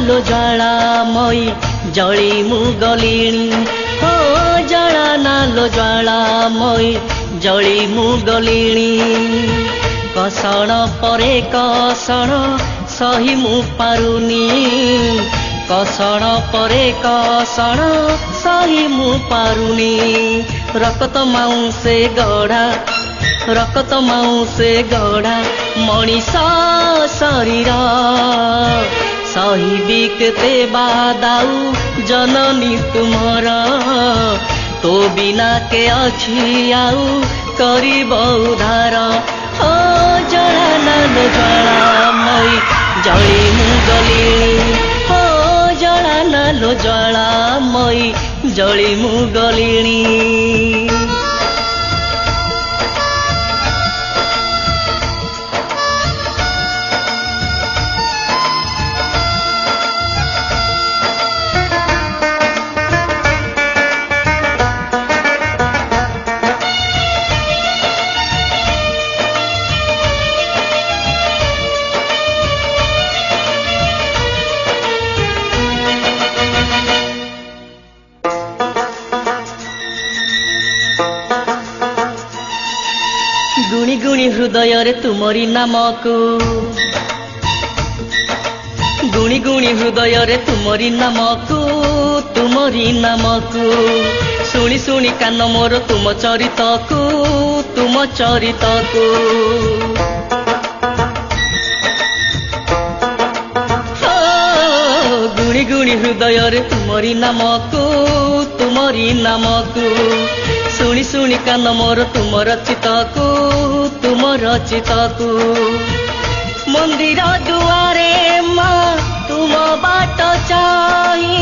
लो ज्वालामयी जली मु गलिणी हो जलाना लो ज्वालामयी जली मु गलिणी कषण परे कषण सही मु पारुनी कषण परे कषण सही मु पारुनी रक्त माउसे गढ़ा रक्त माउसे गढ़ा मनीष शरीर सही केते बादाऊ जननी तुमर तो बिना के अच्छी आऊ करिब उधार हो जलाना लो ज्वालामयी जली मु गलिणी हो जलाना लो ज्वालामयी जली मु गलिणी गुणी गुणी हृदय रे तुमरी नामकू गुणी गुणी हृदय रे तुमरी नामकू शुणी शुणी कान मोर तुम चरितकू गुणी गुणी हृदय रे तुमरी नामकू शुणी शुणी कान मोर तुम रचितकू मंदिर दुआरे माँ तुम बाट चाही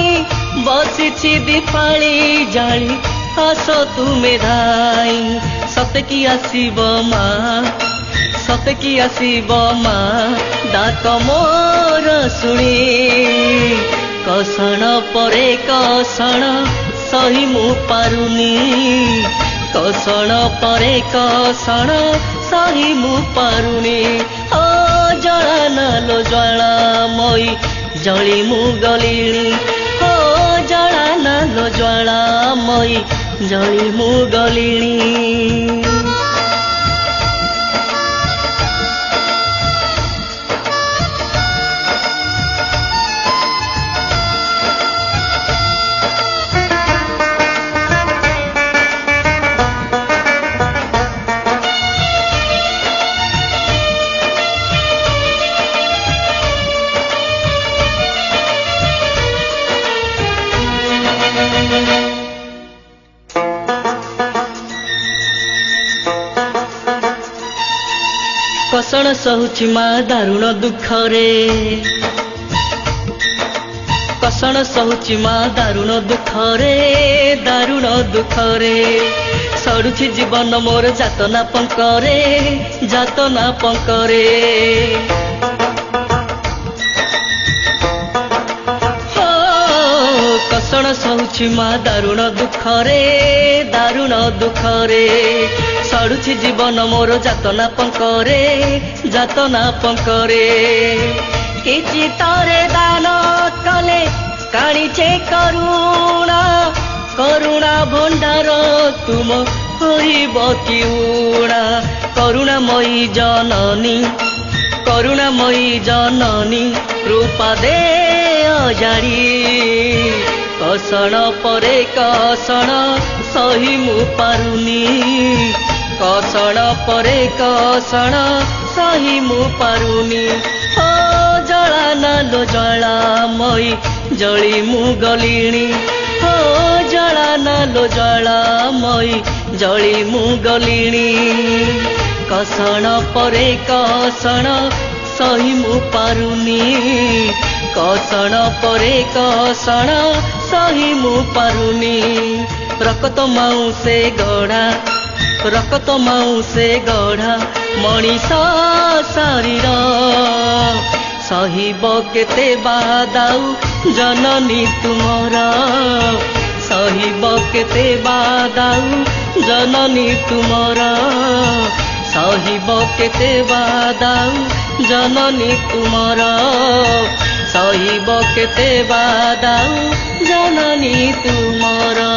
बसी दीपाली जाली हस तुमे धाई सत की आसीब माँ डाक मोर शुणी कषण परे कषण सही मु पारुनी कषण परे कषण सही मु पारुनी ओ जलाना लो ज्वालामयी जली मु गलिणी हो जलाना लो ज्वालामयी जली मु गलिणी कषण सहुची माँ दारुण दुख रे कषण सहुची माँ दारुण दुख रे सड़ुछि जीवन मोर जातना पंकरे कषण सहुची माँ दारुण दुख रे सड़ुछि जीवन मोर जातना पंकरे किछि तरे दान कले काणीचे करुणा भंडार तुम होइब कि उणा करुणामयी जननी रूपा दे अजाड़ी कषण परे कषण सही मु पारुनी कषण परे कषण सही मु पारुनी हो जलाना लो ज्वालामयी जली मु गलिणी हो जलाना लो ज्वालामयी जली मु गलिणी कषण परे कषण सही मु पारुनी कषण परे कषण सही मु पारुनी रक्त माउसे गढ़ा मनीष शरीर सहिब केते बादाऊ जननी तुमर सहिब केते बादाऊ जननी तुमर सहिब केते बादाऊ जननी तुमर ସହିବ କେତେ ବାଦାଉ ଜନନୀ ତୁମର।